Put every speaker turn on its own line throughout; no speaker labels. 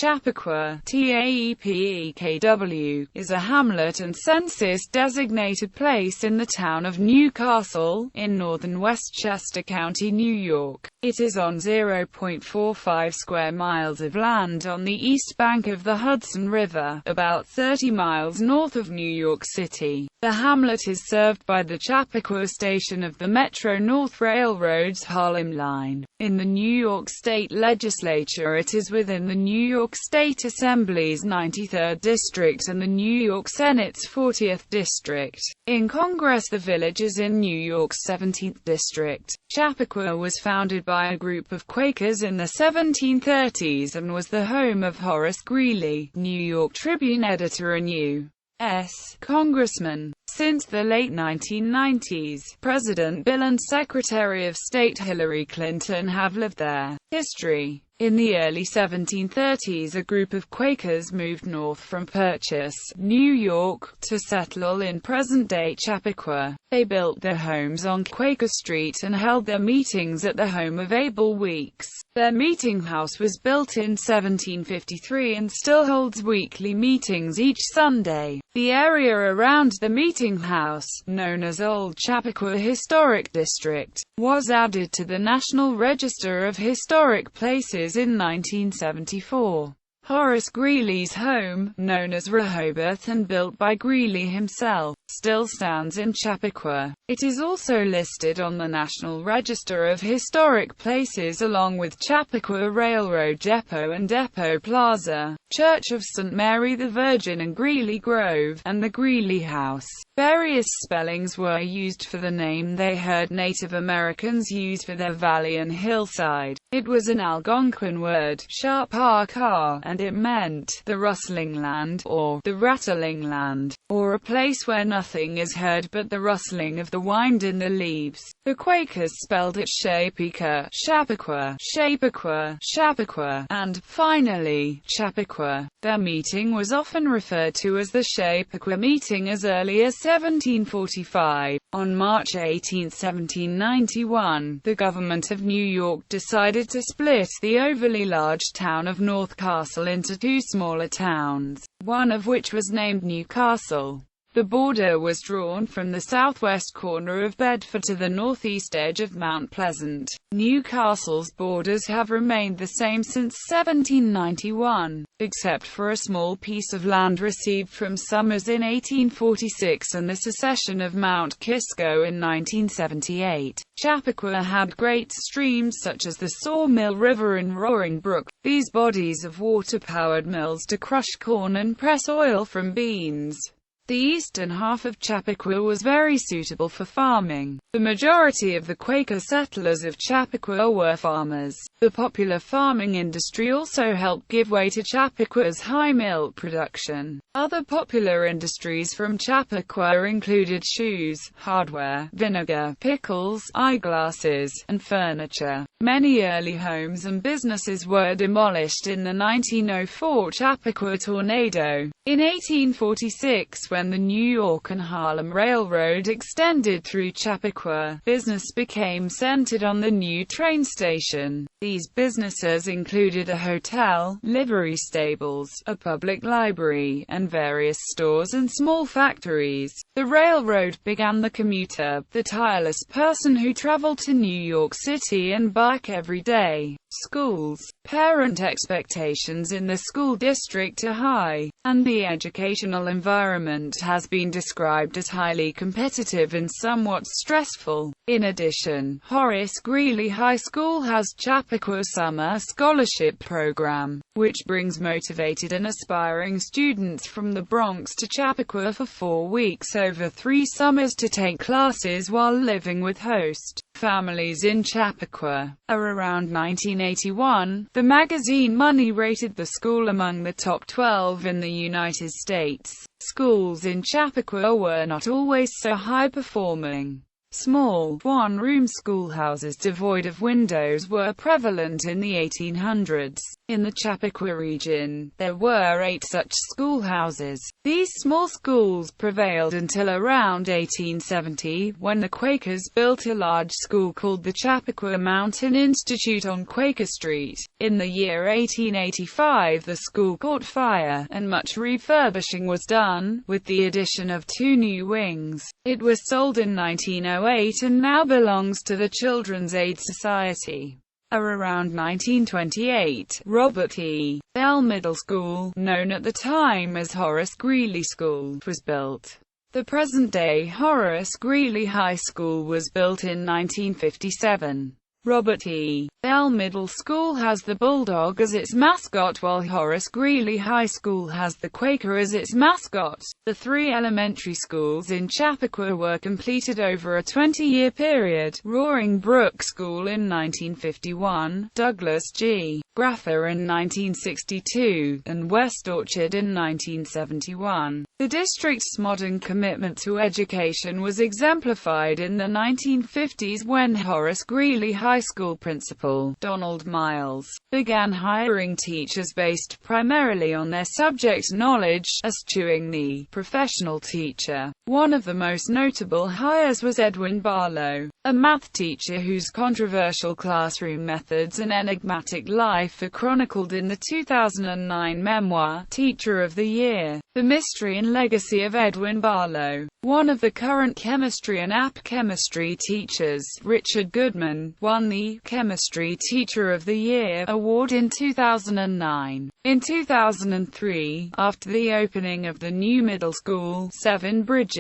Chappaqua, ʻtʃæpəkwɑः, is a hamlet and census-designated place in the town of Newcastle, in northern Westchester County, New York. It is on 0.45 square miles of land on the east bank of the Hudson River, about 30 miles north of New York City. The hamlet is served by the Chappaqua station of the Metro-North Railroad's Harlem line. In the New York State Legislature, it is within the New York State Assembly's 93rd District and the New York Senate's 40th District. In Congress, the village is in New York's 17th District. Chappaqua was founded by a group of Quakers in the 1730s and was the home of Horace Greeley, New York Tribune editor and U.S. Congressman. Since the late 1990s, President Bill and Secretary of State Hillary Clinton have lived there. History. In the early 1730s, a group of Quakers moved north from Purchase, New York, to settle in present-day Chappaqua. They built their homes on Quaker Street and held their meetings at the home of Abel Weeks. Their meeting house was built in 1753 and still holds weekly meetings each Sunday. The area around the meeting house, known as Old Chappaqua Historic District, was added to the National Register of Historic Places in 1974. Horace Greeley's home, known as Rehoboth and built by Greeley himself, still stands in Chappaqua. It is also listed on the National Register of Historic Places along with Chappaqua Railroad Depot and Depot Plaza, Church of St. Mary the Virgin and Greeley Grove, and the Greeley House. Various spellings were used for the name they heard Native Americans use for their valley and hillside. It was an Algonquin word, Chappaqua, and it meant the rustling land, or the rattling land, or a place where nothing is heard but the rustling of the wind in the leaves. The Quakers spelled it ๊tʃæpəkwɑः, Chappaqua, ๊tʃæpəkwɑः, Chappaqua, and, finally, Chappaqua. Their meeting was often referred to as the Chappaqua meeting as early as 1745. On March 18, 1791, the government of New York decided to split the overly large town of North Castle into two smaller towns, one of which was named Newcastle. The border was drawn from the southwest corner of Bedford to the northeast edge of Mount Pleasant. Newcastle's borders have remained the same since 1791, except for a small piece of land received from Somers in 1846 and the secession of Mount Kisco in 1978. Chappaqua had great streams such as the Sawmill River and Roaring Brook. These bodies of water powered mills to crush corn and press oil from beans. The eastern half of Chappaqua was very suitable for farming. The majority of the Quaker settlers of Chappaqua were farmers. The popular farming industry also helped give way to Chappaqua high milk production. Other popular industries from Chappaqua included shoes, hardware, vinegar, pickles, eyeglasses, and furniture. Many early homes and businesses were demolished in the 1904 Chappaqua tornado. In 1846, when the New York and Harlem Railroad extended through Chappaqua, business became centered on the new train station. These businesses included a hotel, livery stables, a public library, and various stores and small factories. The railroad began the commuter, the tireless person who traveled to New York City and back every day. Schools. Parent expectations in the school district are high, and the educational environment has been described as highly competitive and somewhat stressful. In addition, Horace Greeley High School has Chappaqua Summer Scholarship Program, which brings motivated and aspiring students from the Bronx to Chappaqua for 4 weeks over 3 summers to take classes while living with host families in Chappaqua. Around 1981, the magazine Money rated the school among the top 12 in the United States. Schools in Chappaqua were not always so high-performing. Small, one-room schoolhouses devoid of windows were prevalent in the 1800s. In the Chappaqua region, there were 8 such schoolhouses. These small schools prevailed until around 1870, when the Quakers built a large school called the Chappaqua Mountain Institute on Quaker Street. In the year 1885, the school caught fire, and much refurbishing was done, with the addition of 2 new wings. It was sold in 1908 and now belongs to the Children's Aid Society. Around 1928, Robert.It. Middle School, known at the time as Horace Greeley School, was built. The present-day Horace Greeley High School was built in 1957. Robert.It. Middle School has the Bulldog as its mascot, while Horace Greeley High School has the Quaker as its mascot. The 3 elementary schools in Chappaqua were completed over a 20-year period: Roaring Brook School in 1951, Douglas G. Graffer in 1962, and West Orchard in 1971. The district's modern commitment to education was exemplified in the 1950s when Horace Greeley High School principal, Donald Miles, began hiring teachers based primarily on their subject knowledge, eschewing the professional teacher. One of the most notable hires was Edwin Barlow, a math teacher whose controversial classroom methods and enigmatic life are chronicled in the 2009 memoir, Teacher of the Year. The Mystery and Legacy of Edwin Barlow. One of the current chemistry and app chemistry teachers, Richard Goodman, won the Chemistry Teacher of the Year award in 2009. In 2003, after the opening of the new middle school, Seven Bridges,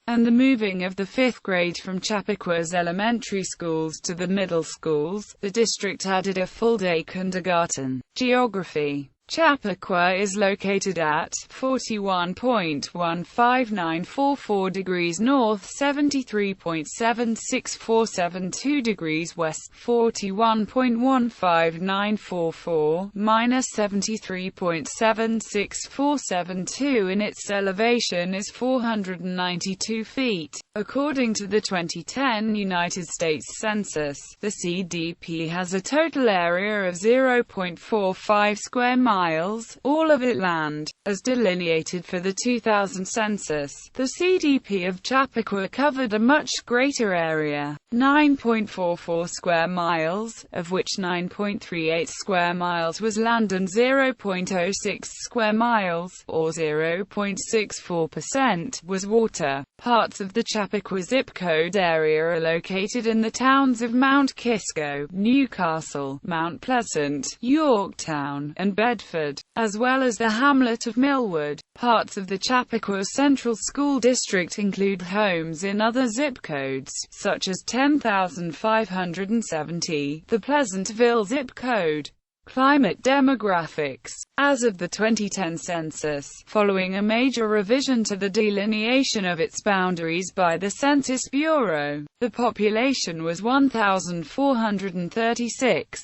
and the moving of the 5th grade from Chappaqua elementary schools to the middle schools, the district added a full-day kindergarten. Geography. Chappaqua is located at 41.15944 degrees north, 73.76472 degrees west, 41.15944, minus 73.76472, and its elevation is 492 feet. According to the 2010 United States Census, the CDP has a total area of 0.45 square miles, all of it land. As delineated for the 2000 census, the CDP of Chappaqua covered a much greater area, 9.44 square miles, of which 9.38 square miles was land and 0.06 square miles, or 0.64%, was water. Parts of the Chappaqua zip code area are located in the towns of Mount Kisco, Newcastle, Mount Pleasant, Yorktown, and Bedford, as well as the hamlet of Millwood. Parts of the Chappaqua Central School District include homes in other zip codes, such as 10,570, the Pleasantville zip code. Climate demographics. As of the 2010 census, following a major revision to the delineation of its boundaries by the Census Bureau, the population was 1,436.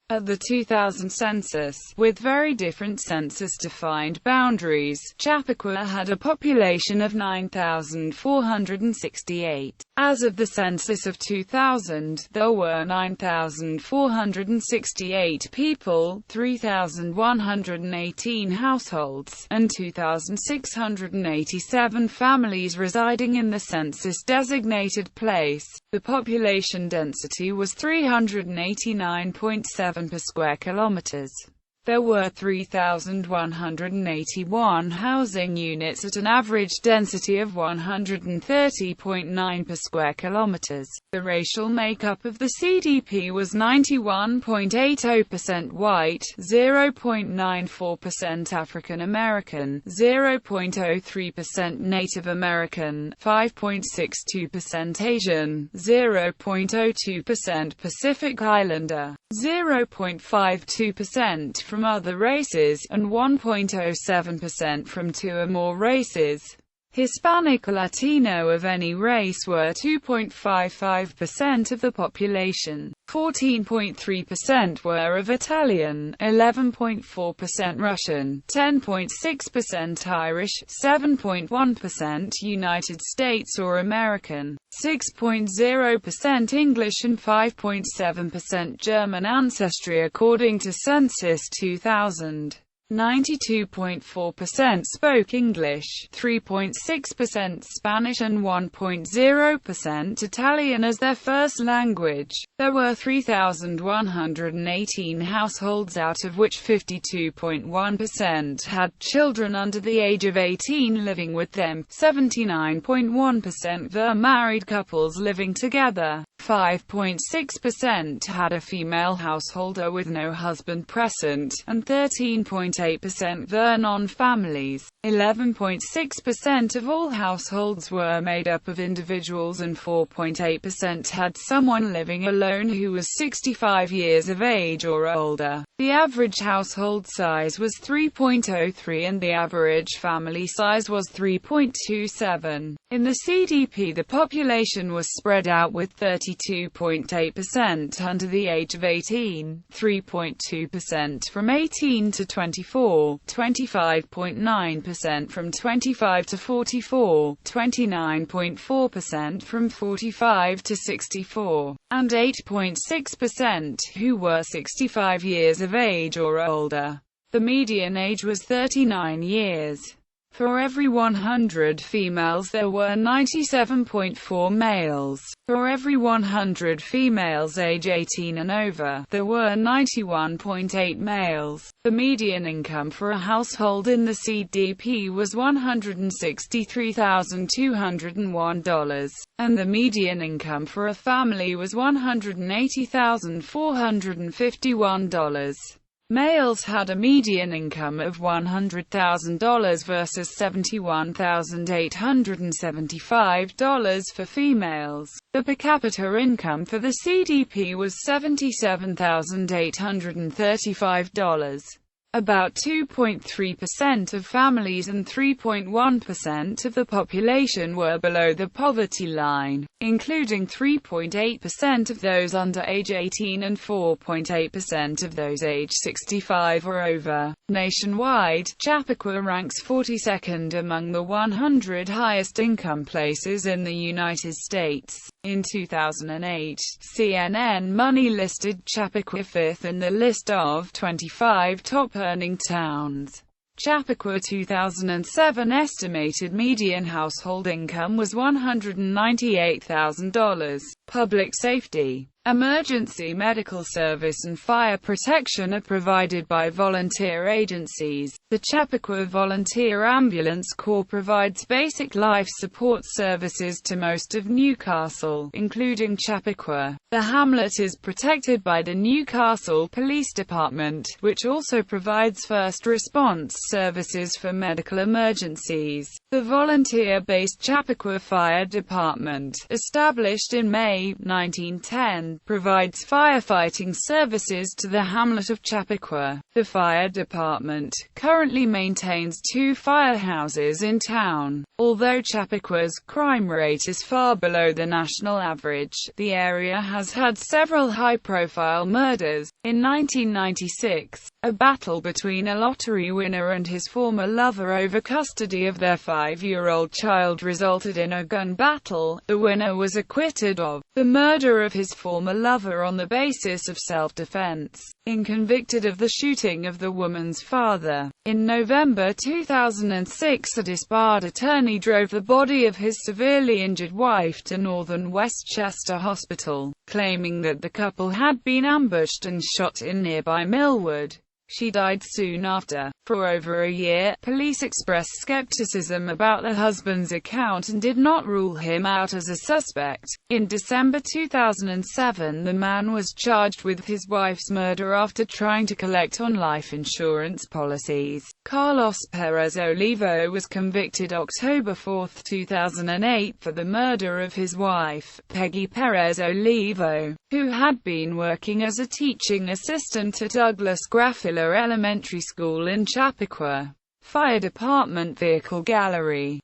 At the 2000 census, with very different census-defined boundaries, Chappaqua had a population of 9,468. As of the census of 2000, there were 9,468 people, 3,118 households, and 2,687 families residing in the census-designated place. The population density was 389.7 per square kilometers. There were 3,181 housing units at an average density of 130.9 per square kilometers. The racial makeup of the CDP was 91.80% white, 0.94% African American, 0.03% Native American, 5.62% Asian, 0.02% Pacific Islander, 0.52% from other races, and 1.07% from 2 or more races. Hispanic or Latino of any race were 2.55% of the population. 14.3% were of Italian, 11.4% Russian, 10.6% Irish, 7.1% United States or American, 6.0% English and 5.7% German ancestry according to Census 2000. 92.4% spoke English, 3.6% Spanish and 1.0% Italian as their first language. There were 3,118 households, out of which 52.1% had children under the age of 18 living with them, 79.1% were married couples living together, 5.6% had a female householder with no husband present, and 13.8% were non-families. 11.6% of all households were made up of individuals and 4.8% had someone living alone who was 65 years of age or older. The average household size was 3.03 and the average family size was 3.27. In the CDP, the population was spread out with 32.8% under the age of 18, 3.2% from 18 to 24, 25.9% from 25 to 44, 29.4% from 45 to 64, and 8.6% who were 65 years of age or older. The median age was 39 years. For every 100 females there were 97.4 males. For every 100 females age 18 and over, there were 91.8 males. The median income for a household in the CDP was $163,201, and the median income for a family was $180,451. Males had a median income of $100,000 versus $71,875 for females. The per capita income for the CDP was $77,835. About 2.3% of families and 3.1% of the population were below the poverty line, including 3.8% of those under age 18 and 4.8% of those age 65 or over. Nationwide, Chappaqua ranks 42nd among the 100 highest income places in the United States. In 2008, CNN Money listed Chappaqua fifth in the list of 25 top-earning towns. Chappaqua 2007 estimated median household income was $198,000. Public safety. Emergency medical service and fire protection are provided by volunteer agencies. The Chappaqua Volunteer Ambulance Corps provides basic life support services to most of Newcastle, including Chappaqua. The hamlet is protected by the Newcastle Police Department, which also provides first response services for medical emergencies. The volunteer-based Chappaqua Fire Department, established in May 1910, provides firefighting services to the hamlet of Chappaqua. The fire department currently maintains 2 firehouses in town. Although Chappaqua crime rate is far below the national average, the area has had several high-profile murders. In 1996, a battle between a lottery winner and his former lover over custody of their 5-year-old child resulted in a gun battle. The winner was acquitted of the murder of his former lover on the basis of self-defense, and convicted of the shooting of the woman's father. In November 2006, a disbarred attorney drove the body of his severely injured wife to northern Westchester Hospital, claiming that the couple had been ambushed and shot in nearby Millwood. She died soon after. For over a year, police expressed skepticism about the husband's account and did not rule him out as a suspect. In December 2007, the man was charged with his wife's murder after trying to collect on life insurance policies. Carlos Perez Olivo was convicted October 4, 2008 for the murder of his wife, Peggy Perez Olivo, who had been working as a teaching assistant at Douglas Graffilla Elementary School in Chappaqua. Fire Department Vehicle Gallery.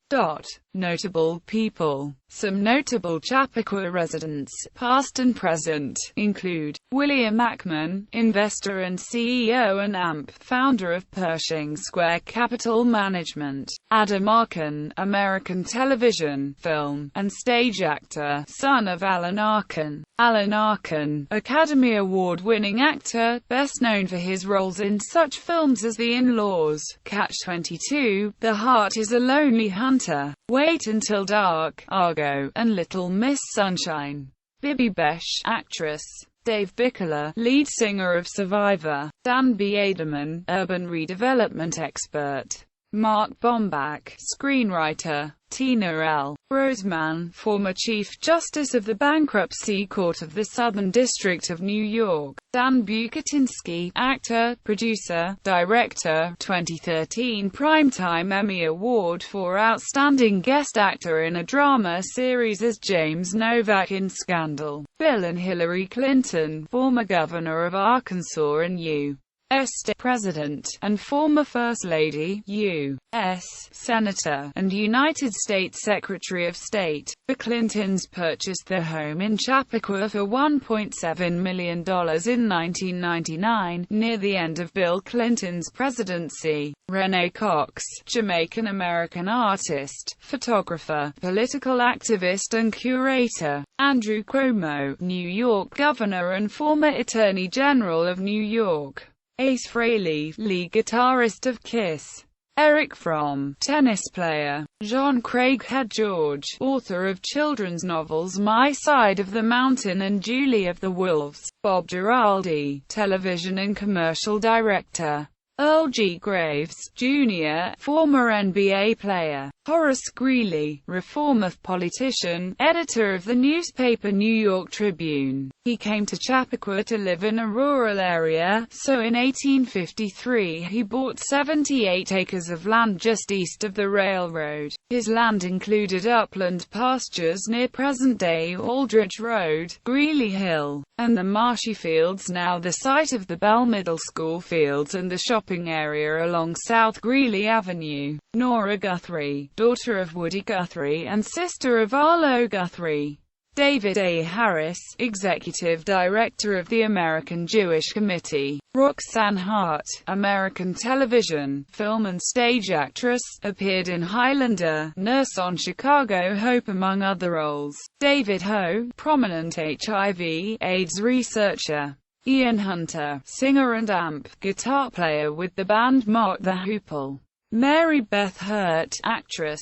Notable people. Some notable Chappaqua residents, past and present, include William Ackman, investor and CEO and AMP, founder of Pershing Square Capital Management; Adam Arkin, American television, film, and stage actor, son of Alan Arkin. Alan Arkin, Academy Award-winning actor, best known for his roles in such films as The In-Laws, Catch-22, The Heart is a Lonely Hunter, Wait Until Dark, Argo, and Little Miss Sunshine. Bibi Besh, actress. Dave Bickler, lead singer of Survivor. Dan B. Aderman, urban redevelopment expert. Mark Bombach, screenwriter. Tina L. Roseman, former Chief Justice of the Bankruptcy Court of the Southern District of New York. Dan Bucatinsky, actor, producer, director, 2013 Primetime Emmy Award for Outstanding Guest Actor in a Drama Series as James Novak in Scandal. Bill and Hillary Clinton, former governor of Arkansas and U.S. President, and former First Lady, U.S. Senator, and United States Secretary of State. The Clintons purchased their home in Chappaqua for $1.7 million in 1999, near the end of Bill Clinton's presidency. Renee Cox, Jamaican-American artist, photographer, political activist and curator. Andrew Cuomo, New York governor and former Attorney General of New York. Ace Frehley, lead guitarist of Kiss. Eric Fromm, tennis player. John Craighead George, author of children's novels My Side of the Mountain and Julie of the Wolves. Bob Giraldi, television and commercial director. Earl G. Graves, Jr., former NBA player. Horace Greeley, reformer politician, editor of the newspaper New York Tribune. He came to Chappaqua to live in a rural area, so in 1853 he bought 78 acres of land just east of the railroad. His land included upland pastures near present-day Aldrich Road, Greeley Hill, and the marshy fields now the site of the Bell Middle School fields and the shopping area along South Greeley Avenue. Nora Guthrie, daughter of Woody Guthrie and sister of Arlo Guthrie. David A. Harris, executive director of the American Jewish Committee. Roxanne Hart, American television, film and stage actress, appeared in Highlander, Nurse on Chicago Hope among other roles. David Ho, prominent HIV/AIDS researcher. Ian Hunter, singer and amp, guitar player with the band Mark the Hoople. Mary Beth Hurt, actress.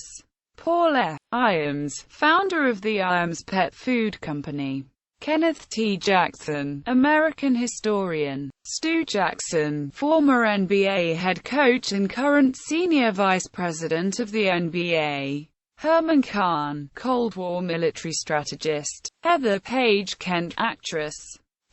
Paul F. Iams, founder of the Iams Pet Food Company. Kenneth T. Jackson, American historian. Stu Jackson, former NBA head coach and current senior vice president of the NBA. Herman Kahn, Cold War military strategist. Heather Page Kent, actress.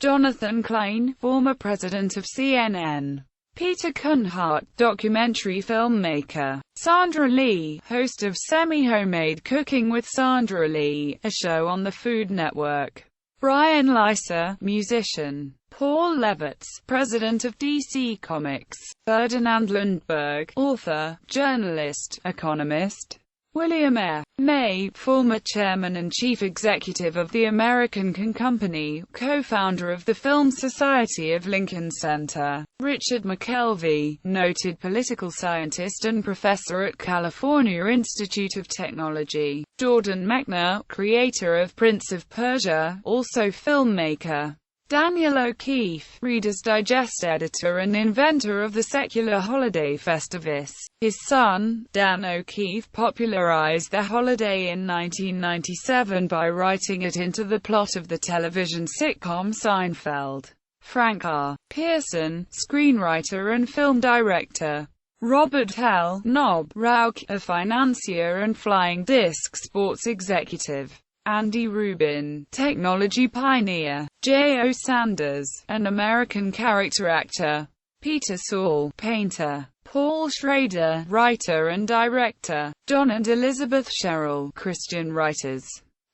Jonathan Klein, former president of CNN. Peter Kunhardt, documentary filmmaker. Sandra Lee, host of Semi-Homemade Cooking with Sandra Lee, a show on the Food Network. Brian Lyser, musician. Paul Levitz, president of DC Comics. Ferdinand Lundberg, author, journalist, economist. William F. May, former chairman and chief executive of the American Can Company, co-founder of the Film Society of Lincoln Center. Richard McKelvey, noted political scientist and professor at California Institute of Technology. Jordan Mechner, creator of Prince of Persia, also filmmaker. Daniel O'Keefe, Reader's Digest editor and inventor of the secular holiday Festivus. His son, Dan O'Keefe, popularized the holiday in 1997 by writing it into the plot of the television sitcom Seinfeld. Frank R. Pearson, screenwriter and film director. Robert L. Knob Rauch, a financier and flying disc sports executive. Andy Rubin, technology pioneer. J.O. Sanders, an American character actor. Peter Saul, painter. Paul Schrader, writer and director. John and Elizabeth Sherrill, Christian writers.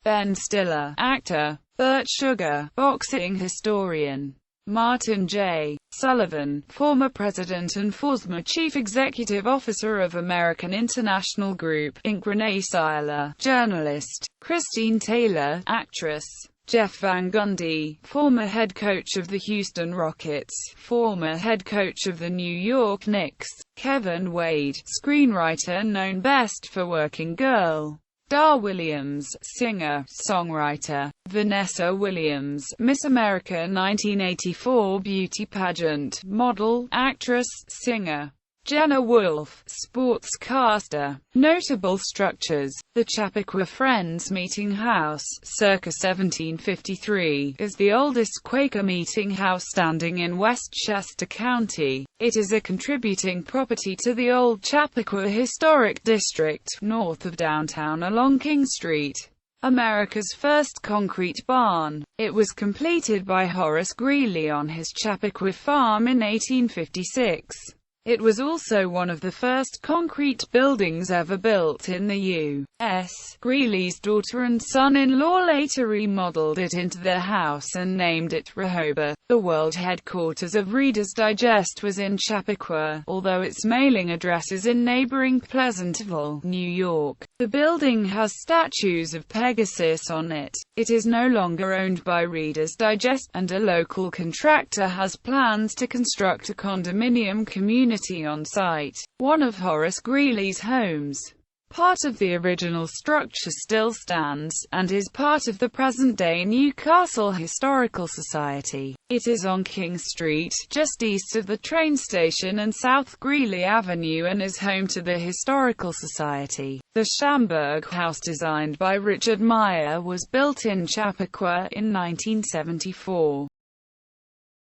Ben Stiller, actor. Bert Sugar, boxing historian. Martin J. Sullivan, former president and former chief executive officer of American International Group, Inc. Renee Seiler, journalist; Christine Taylor, actress; Jeff Van Gundy, former head coach of the Houston Rockets, former head coach of the New York Knicks; Kevin Wade, screenwriter known best for Working Girl; Dar Williams, singer, songwriter; Vanessa Williams, Miss America 1984 beauty pageant, model, actress, singer; Jenna Wolfe, sportscaster. Notable structures: the Chappaqua Friends Meeting House, circa 1753, is the oldest Quaker meeting house standing in Westchester County. It is a contributing property to the Old Chappaqua Historic District, north of downtown along King Street. America's first concrete barn. It was completed by Horace Greeley on his Chappaqua farm in 1856. It was also one of the first concrete buildings ever built in the U.S. Greeley's daughter and son-in-law later remodeled it into their house and named it Rehoboth. The world headquarters of Reader's Digest was in Chappaqua, although its mailing address is in neighboring Pleasantville, New York. The building has statues of Pegasus on it. It is no longer owned by Reader's Digest, and a local contractor has plans to construct a condominium community on site, one of Horace Greeley's homes. Part of the original structure still stands, and is part of the present-day Newcastle Historical Society. It is on King Street, just east of the train station and South Greeley Avenue, and is home to the Historical Society. The Schomburg House, designed by Richard Meyer, was built in Chappaqua in 1974.